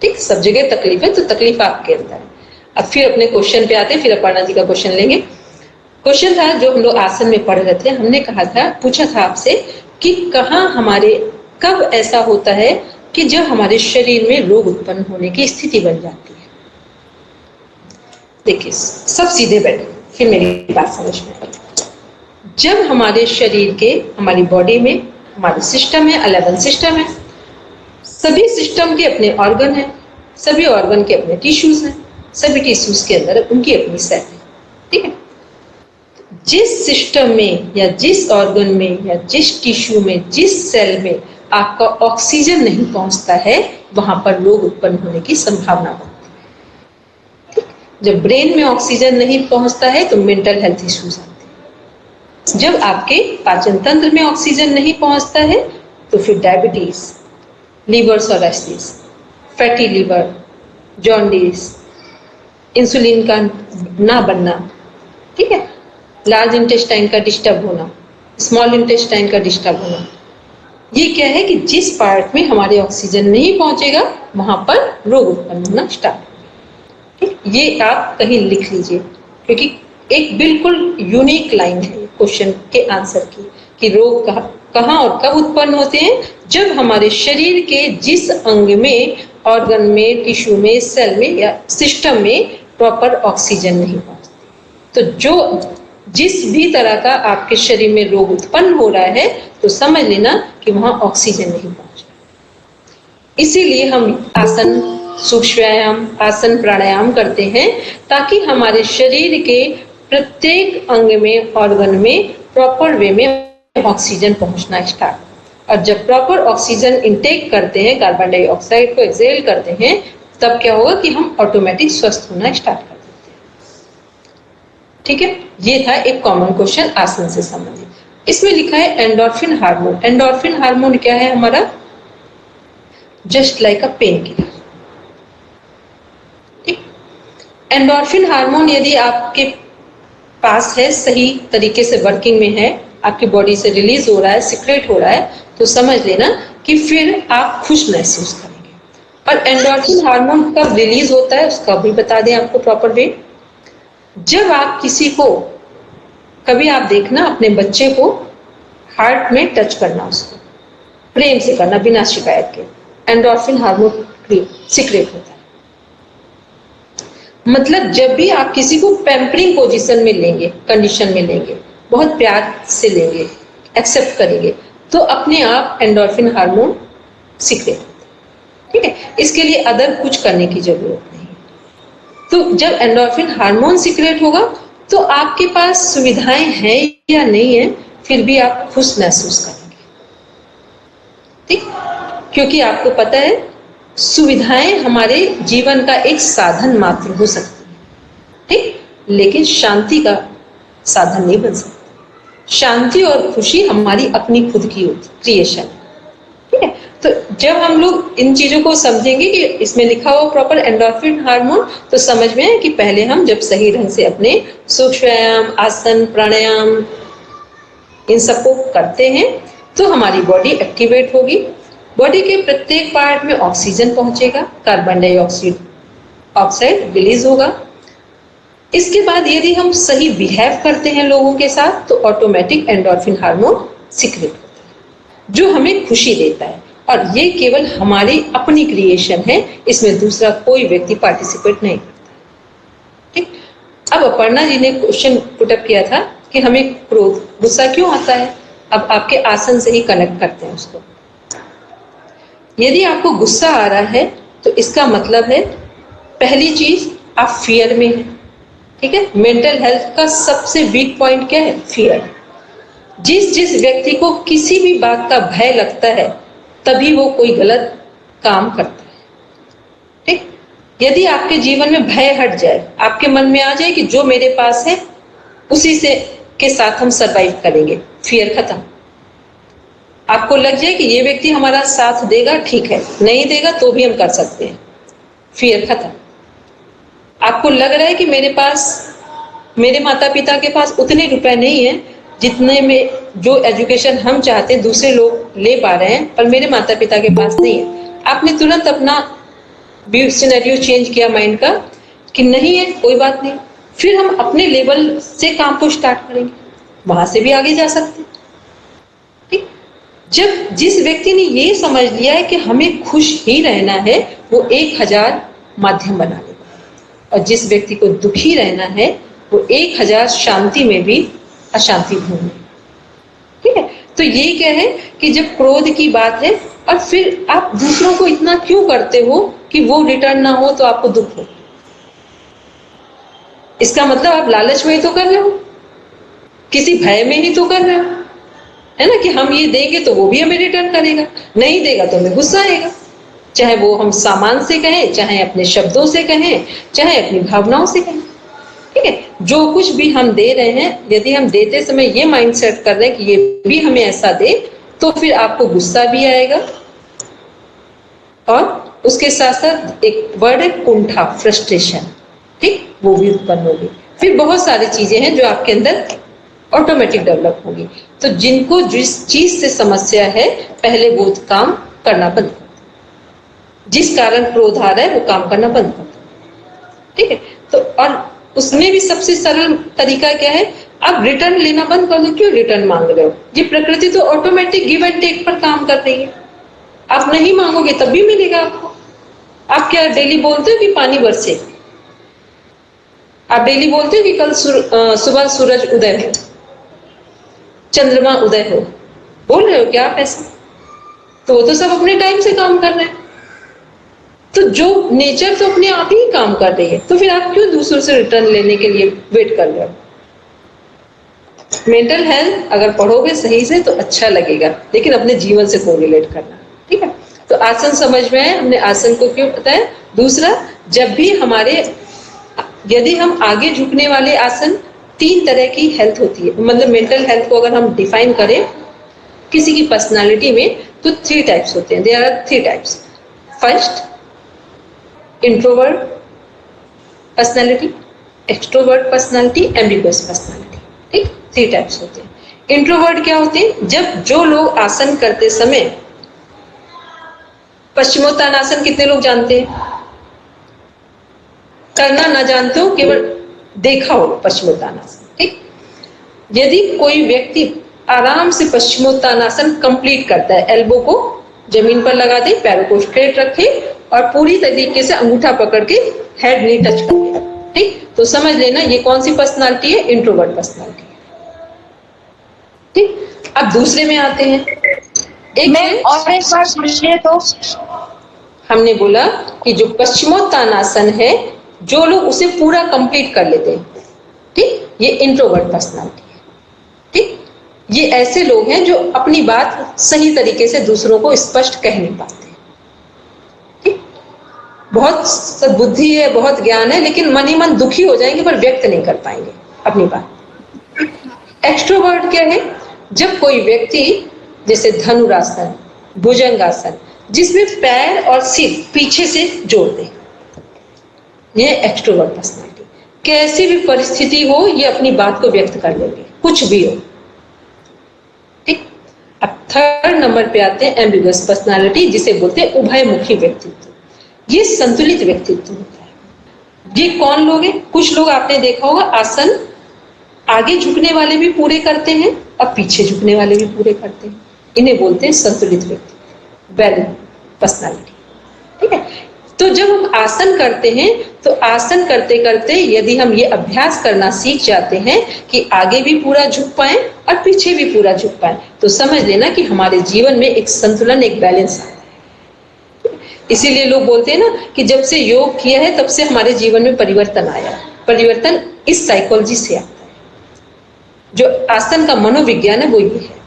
ठीक, सब जगह तकलीफ है तो तकलीफ आपके अंदर है। अब फिर अपने क्वेश्चन पे आते हैं, फिर अपर्णा जी का क्वेश्चन लेंगे। क्वेश्चन था जो हम लोग आसन में पढ़ रहे थे, हमने कहा था, पूछा था आपसे कि कहाँ हमारे, कब ऐसा होता है कि जब हमारे शरीर में रोग उत्पन्न होने की स्थिति बन जाती है। देखिए सब सीधे बैठे, फिर मेरी बात समझ में आई। जब हमारे शरीर के, हमारी बॉडी में हमारे सिस्टम है, 11 सिस्टम है, सभी सिस्टम के अपने ऑर्गन है, सभी ऑर्गन के अपने टिश्यूज हैं, सभी टिश्यूज के अंदर उनकी अपनी सेल है। ठीक है, जिस सिस्टम में या जिस ऑर्गन में या जिस टिश्यू में, जिस सेल में आपका ऑक्सीजन नहीं पहुंचता है, वहां पर रोग उत्पन्न होने की संभावना होती है। ठीक? जब ब्रेन में ऑक्सीजन नहीं पहुंचता है तो मेंटल हेल्थ इश्यूज आते हैं। जब आपके पाचन तंत्र में ऑक्सीजन नहीं पहुंचता है तो फिर diabetes, liver psoriasis, fatty liver, jaundice, insulin का ना बनना, ठीक है, लार्ज इंटेस्टाइन का डिस्टर्ब होना, स्मॉल इंटेस्टाइन का डिस्टर्ब होना। ये क्या है कि जिस पार्ट में हमारे ऑक्सीजन नहीं पहुंचेगा वहां पर रोग उत्पन्न होना स्टार्ट होगा। ठीक, ये आप कहीं लिख लीजिए, क्योंकि एक बिल्कुल यूनिक लाइन है क्वेश्चन के आंसर की, कि रोग कहाँ और कब उत्पन्न होते हैं। जब हमारे शरीर के जिस अंग में, ऑर्गन में, टिश्यू में, सेल में या सिस्टम में प्रॉपर ऑक्सीजन नहीं पहुंचती। तो जो जिस भी तरह का आपके शरीर में रोग उत्पन्न हो रहा है तो समझ लेना कि वहां ऑक्सीजन नहीं पहुंच रहा। इसीलिए हम आसन, सूक्ष्म व्यायाम, आसन, प्राणायाम करते हैं ताकि हमारे शरीर के प्रत्येक अंग में, ऑर्गन में प्रॉपर वे में ऑक्सीजन पहुंचना स्टार्ट। और जब प्रॉपर ऑक्सीजन इंटेक करते हैं, कार्बन डाइऑक्साइड को एक्सेल करते हैं, तब क्या होगा कि हम ऑटोमेटिक स्वस्थ होना स्टार्ट कर देते हैं। ठीक है, ये था एक कॉमन क्वेश्चन आसन से संबंधित। इसमें लिखा है एंडोर्फिन हार्मोन। एंडोर्फिन हार्मोन क्या है हमारा? जस्ट लाइक अ पेन किलर। ठीक, एंडोर्फिन हार्मोन यदि आपके पास है, सही तरीके से वर्किंग में है, आपकी बॉडी से रिलीज हो रहा है, सिक्रेट हो रहा है, तो समझ लेना कि फिर आप खुश महसूस करेंगे। और एंडोर्फिन हार्मोन कब रिलीज होता है उसका भी बता दें आपको प्रॉपर वे। जब आप किसी को, कभी आप देखना अपने बच्चे को हार्ट में टच करना, उसको प्रेम से करना बिना शिकायत के, एंडोर्फिन हार्मोन सिक्रेट होता है। मतलब जब भी आप किसी को पैम्परिंग पोजीशन में लेंगे, कंडीशन में लेंगे, बहुत प्यार से लेंगे, एक्सेप्ट करेंगे, तो अपने आप एंडोर्फिन हार्मोन सिक्रेट होता है। ठीक है, इसके लिए अदर कुछ करने की जरूरत नहीं। तो जब एंडोर्फिन हार्मोन सिक्रेट होगा तो आपके पास सुविधाएं हैं या नहीं है, फिर भी आप खुश महसूस करेंगे। ठीक, क्योंकि आपको पता है सुविधाएं हमारे जीवन का एक साधन मात्र हो सकती है, ठीक, लेकिन शांति का साधन नहीं बन सकती। शांति और खुशी हमारी अपनी खुद की क्रिएशन। ठीक है, तो जब हम लोग इन चीजों को समझेंगे कि इसमें लिखा हुआ प्रॉपर एंडोर्फिन हार्मोन, तो समझ में है कि पहले हम जब सही ढंग से अपने सूक्ष्म व्यायाम, आसन, प्राणायाम इन सबको करते हैं तो हमारी बॉडी एक्टिवेट होगी। बॉडी के प्रत्येक पार्ट में ऑक्सीजन पहुंचेगा, कार्बन डाइऑक्साइड रिलीज होगा। इसके बाद यदि हम सही बिहेव करते हैं लोगों के साथ तो ऑटोमेटिक एंडोर्फिन हार्मोन सिक्रेट होता है जो हमें खुशी देता है। और ये केवल हमारी अपनी क्रिएशन है, इसमें दूसरा कोई व्यक्ति पार्टिसिपेट नहीं करता। ठीक, अब अपर्णा जी ने क्वेश्चन पुटअप किया था कि हमें क्रोध, गुस्सा क्यों आता है। अब आपके आसन से ही कनेक्ट करते हैं उसको। यदि आपको गुस्सा आ रहा है तो इसका मतलब है, पहली चीज आप फियर में हैं। ठीक है, मेंटल हेल्थ का सबसे वीक पॉइंट क्या है? फियर। जिस व्यक्ति को किसी भी बात का भय लगता है तभी वो कोई गलत काम करता है। ठीक, यदि आपके जीवन में भय हट जाए, आपके मन में आ जाए कि जो मेरे पास है उसी से के साथ हम सरवाइव करेंगे, फियर खत्म। आपको लग जाए कि ये व्यक्ति हमारा साथ देगा, ठीक है, नहीं देगा तो भी हम कर सकते हैं, फियर खत्म। आपको लग रहा है कि मेरे पास मेरे माता पिता के पास उतने रुपए नहीं है जितने में जो एजुकेशन हम चाहते हैं दूसरे लोग ले पा रहे हैं, पर मेरे माता पिता के पास नहीं है। आपने तुरंत अपना सिनेरियो चेंज किया माइंड का कि नहीं है, कोई बात नहीं, फिर हम अपने लेवल से काम को स्टार्ट करेंगे, वहां से भी आगे जा सकते हैं। ठीक, जब जिस व्यक्ति ने ये समझ लिया है कि हमें खुश ही रहना है, वो 1000 माध्यम बना लेगा, और जिस व्यक्ति को दुखी रहना है वो 1000 शांति में भी अशांति ढूंढे। ठीक है, तो ये क्या है कि जब क्रोध की बात है, और फिर आप दूसरों को इतना क्यों करते हो कि वो रिटर्न ना हो तो आपको दुख हो। इसका मतलब आप लालच में ही तो कर रहे हो, किसी भय में ही तो कर रहे हो, है ना, कि हम ये देंगे तो वो भी हमें रिटर्न करेगा, नहीं देगा तो हमें गुस्सा आएगा। चाहे वो हम सामान से कहें, चाहे अपने शब्दों से कहें, चाहे अपनी भावनाओं से कहें। ठीक है, जो कुछ भी हम दे रहे हैं, यदि हम देते समय ये माइंड सेट कर रहे हैं कि ये भी हमें ऐसा दे, तो फिर आपको गुस्सा भी आएगा, और उसके साथ साथ एक वर्ड है कुंठा, फ्रस्ट्रेशन, ठीक, वो भी उत्पन्न होगी। फिर बहुत सारी चीजें हैं जो आपके अंदर ऑटोमेटिक डेवलप होगी। तो जिनको जिस चीज से समस्या है, पहले वो काम करना बंद कर दो। जिस कारण क्रोध आ रहा है वो काम करना बंद कर दो। ठीक है, तो और उसमें भी सबसे सरल तरीका क्या है, आप रिटर्न लेना बंद कर दो। क्यों रिटर्न मांग रहे हो? ये प्रकृति तो ऑटोमेटिक गिव एंड टेक पर काम कर रही है। आप नहीं मांगोगे तब भी मिलेगा आपको। आप क्या डेली बोलते हो कि पानी बरसे? आप डेली बोलते हो कि कल सुबह सूरज उदय हो, चंद्रमा उदय हो? बोल रहे हो क्या आप ऐसा? तो वो तो सब अपने टाइम से काम कर रहे हैं। तो जो नेचर तो अपने आप ही काम कर रही है, तो फिर आप क्यों दूसरों से रिटर्न लेने के लिए वेट कर रहे हो? मेंटल हेल्थ अगर पढ़ोगे सही से तो अच्छा लगेगा, लेकिन अपने जीवन से कोरिलेट करना। ठीक है, तो आसन समझ में आए, हमने आसन को क्यों बताया। दूसरा, जब भी यदि हम आगे झुकने वाले आसन, 3 तरह की हेल्थ होती है, मतलब मेंटल हेल्थ को अगर हम डिफाइन करें किसी की पर्सनालिटी में, तो 3 टाइप्स होते हैं। There are 3 types. First, introvert personality, extrovert personality, ambiguous personality. ठीक, 3 टाइप्स होते हैं। इंट्रोवर्ट क्या होते हैं? जब जो लोग आसन करते समय, पश्चिमोत्तानासन कितने लोग जानते हैं? करना ना जानते हो, केवल देखा हो पश्चिमोत्तानासन। ठीक, यदि कोई व्यक्ति आराम से पश्चिमोत्तानासन कंप्लीट करता है, एल्बो को जमीन पर लगा दे, पैरों को स्ट्रेट रखे और पूरी तरीके से अंगूठा पकड़ के हेड नहीं टच करे, ठीक, तो समझ लेना ये कौन सी पर्सनालिटी है? इंट्रोवर्ट पर्सनालिटी है। ठीक, अब दूसरे में आते हैं। और एक बार सुनिए तो, हमने बोला कि जो पश्चिमोत्तानासन है, जो लोग उसे पूरा कंप्लीट कर लेते हैं, ठीक, ये इंट्रोवर्ट पर्सनालिटी है। ठीक, ये ऐसे लोग हैं जो अपनी बात सही तरीके से दूसरों को स्पष्ट कह नहीं पाते। ठीक, बहुत सद्बुद्धि है, बहुत ज्ञान है, लेकिन मन ही मन दुखी हो जाएंगे पर व्यक्त नहीं कर पाएंगे अपनी बात। एक्सट्रोवर्ट क्या है? जब कोई व्यक्ति जैसे धनुरासन, भुजंगासन, जिसमें पैर और सिर पीछे से जोड़ दे, ये एक्सट्रोवर्ट पर्सनालिटी। कैसी भी परिस्थिति हो, ये अपनी बात को व्यक्त कर लेंगे, कुछ भी हो। ठीक, अब 3rd नंबर पे आते हैं एम्बिगुअस पर्सनालिटी, जिसे बोलते हैं उभयमुखी व्यक्तित्व। ये संतुलित व्यक्तित्व होता है। ये कौन लोग हैं? कुछ लोग आपने देखा होगा आसन आगे झुकने वाले भी पूरे करते हैं और पीछे झुकने वाले भी पूरे करते हैं। इन्हें बोलते हैं संतुलित व्यक्तित्व, बैलेंस पर्सनालिटी। ठीक है, तो जब हम आसन करते हैं, तो आसन करते करते यदि हम ये अभ्यास करना सीख जाते हैं कि आगे भी पूरा झुक पाए और पीछे भी पूरा झुक पाए, तो समझ लेना कि हमारे जीवन में एक संतुलन, एक बैलेंस आता है। इसीलिए लोग बोलते हैं ना कि जब से योग किया है तब से हमारे जीवन में परिवर्तन आया। परिवर्तन इस साइकोलॉजी से आता है। जो आसन का मनोविज्ञान है वो ये है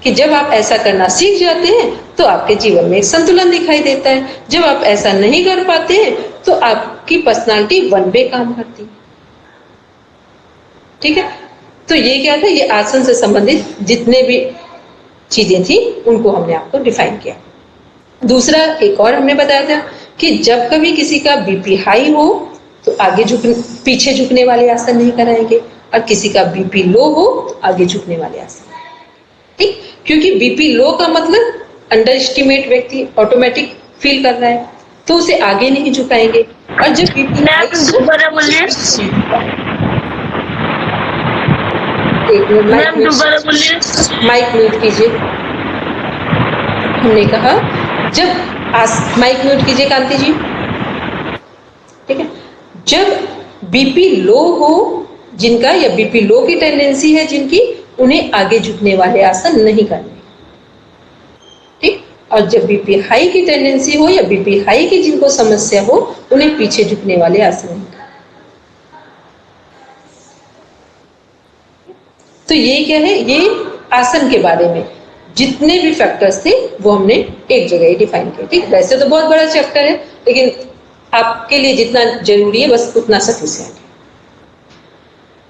कि जब आप ऐसा करना सीख जाते हैं तो आपके जीवन में एक संतुलन दिखाई देता है। जब आप ऐसा नहीं कर पाते हैं तो आपकी पर्सनालिटी वन वे काम करती है। ठीक है, तो ये क्या था? ये आसन से संबंधित जितने भी चीजें थी उनको हमने आपको डिफाइन किया। दूसरा एक और हमने बताया था कि जब कभी किसी का बीपी हाई हो तो पीछे झुकने वाले आसन नहीं कराएंगे, और किसी का बीपी लो हो तो आगे झुकने वाले आसन, ठीक, क्योंकि बीपी लो का मतलब अंडर एस्टिमेट व्यक्ति ऑटोमेटिक फील कर रहा है, तो उसे आगे नहीं झुकाएंगे। और जब बीपी दोबारा बोलिए, माइक म्यूट कीजिए। हमने कहा जब माइक म्यूट कीजिए कांति जी, ठीक है। जब बीपी लो हो जिनका, या बीपी लो की टेंडेंसी है जिनकी, उन्हें आगे झुकने वाले आसन नहीं करने, ठीक। और जब बीपी हाई की टेंडेंसी हो या बीपी हाई की जिनको समस्या हो, उन्हें पीछे झुकने वाले आसन नहीं करने। तो ये क्या है, ये आसन के बारे में जितने भी फैक्टर्स थे वो हमने एक जगह ही डिफाइन किए, ठीक। वैसे तो बहुत बड़ा चैप्टर है, लेकिन आपके लिए जितना जरूरी है बस उतना सफिशिएंट है।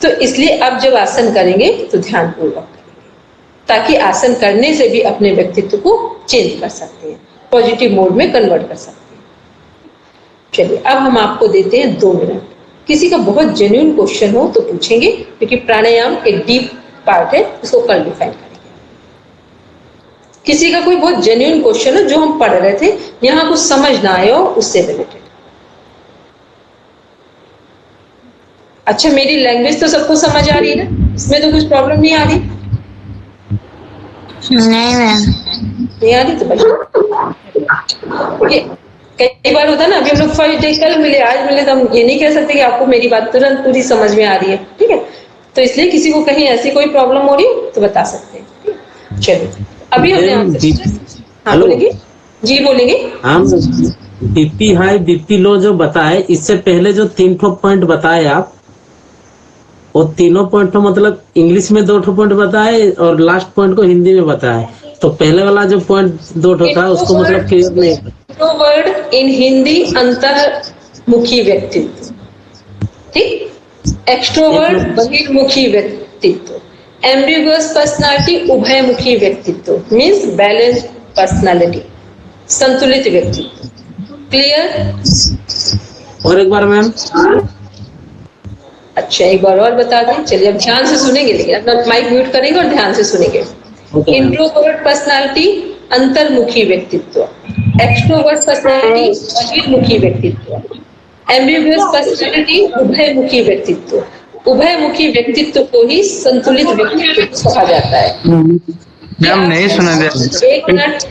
तो इसलिए अब जब आसन करेंगे तो ध्यानपूर्वक करेंगे, ताकि आसन करने से भी अपने व्यक्तित्व को चेंज कर सकते हैं, पॉजिटिव मोड में कन्वर्ट कर सकते हैं। चलिए अब हम आपको देते हैं 2 मिनट। किसी का बहुत जेन्युइन क्वेश्चन हो तो पूछेंगे, क्योंकि प्राणायाम एक डीप पार्ट है, उसको कल डिफाइन करेंगे। किसी का कोई बहुत जेन्युइन क्वेश्चन हो जो हम पढ़ रहे थे, यहाँ कुछ समझ ना आए हो उससे रिलेटेड। अच्छा, मेरी लैंग्वेज तो सबको समझ आ रही है ना, इसमें तो कुछ प्रॉब्लम नहीं आ रही? नहीं मैम, नहीं आ रही तो भाई, कई बार होता है ना, अभी हम लोग फर्स्ट डे कल मिले आज मिले, तो हम ये नहीं कह सकते कि आपको मेरी बात तुरंत पूरी समझ में आ रही है, ठीक है। तो इसलिए किसी को कहीं ऐसी कोई प्रॉब्लम हो रही है तो बता सकते हैं। चलिए अभी हमने हाँ बोलेंगे जी, बोलेंगे। हम बीपी हाई बीपी लो जो बताए, इससे पहले जो 3 पॉइंट बताए आप, वो तीनों पॉइंट मतलब इंग्लिश में 2 पॉइंट बताए और लास्ट पॉइंट को हिंदी में बताए। तो पहले वाला जो पॉइंट 2 था उसको मतलब क्लियर नहीं। इंट्रोवर्ट इन हिंदी अंतर्मुखी व्यक्तित्व, ठीक। एक्सट्रोवर्ट बहिर्मुखी व्यक्तित्व, एम्बिगुअस पर्सनालिटी उभयमुखी व्यक्तित्व मीन्स बैलेंस्ड पर्सनालिटी, संतुलित व्यक्तित्व। क्लियर? और एक बार मैम। अच्छा, एक बार और बता दें। चलिए अब ध्यान से सुनेंगे, लेकिन अपना माइक म्यूट करेंगे और ध्यान से सुनेंगे। इंट्रोवर्ट पर्सनालिटी अंतर्मुखी व्यक्तित्व, एक्सट्रोवर्ट पर्सनालिटी बहिर्मुखी व्यक्तित्व, एम्बिगुअस पर्सनालिटी उभयमुखी व्यक्तित्व। उभयमुखी व्यक्तित्व को ही संतुलित व्यक्तित्व कहा जाता है। मैम नहीं सुना दे। 1 मिनट,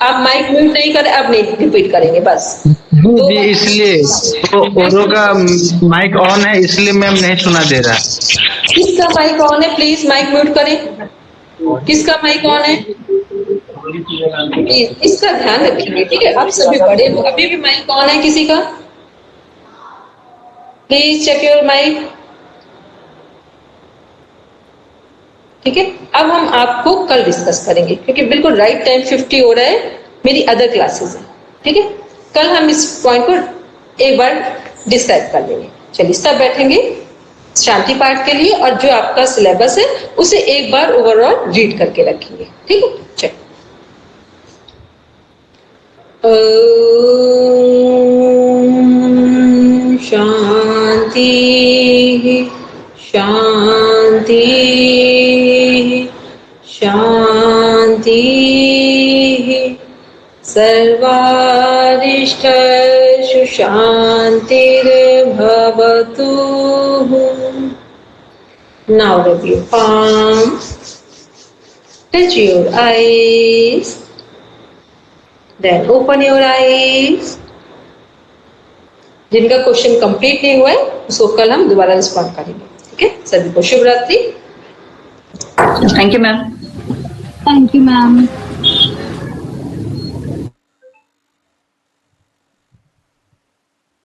आप माइक म्यूट नहीं करें, आप नहीं रिपीट करेंगे बस। जी इसलिए तो औरों का माइक ऑन है, इसलिए मैम नहीं सुना दे रहा। किसका माइक ऑन है? प्लीज माइक म्यूट करें। किसका माइक ऑन है? इसका ध्यान रखेंगे, ठीक है। आप सभी बड़े, अभी भी माइक ऑन है किसी का? प्लीज चेक योर माइक, ठीक है। अब हम आपको कल डिस्कस करेंगे, क्योंकि बिल्कुल राइट टाइम 50 हो रहा है, मेरी अदर क्लासेस है, ठीक है। कल हम इस पॉइंट को एक बार डिस्क्राइब कर लेंगे। चलिए सब बैठेंगे शांति पाठ के लिए, और जो आपका सिलेबस है उसे एक बार ओवरऑल रीड करके रखेंगे, ठीक है। चलिए, शांति शांति शांति सर्वारिष्टषु शांतिर्भवतु। Now rub your palm, touch your eyes, then open your eyes. जिनका क्वेश्चन कंप्लीट नहीं हुआ है उसको कल हम दोबारा रिस्पॉन्ड करेंगे, ठीक है। सभी को शुभ रात्रि। Thank you ma'am. Thank you ma'am.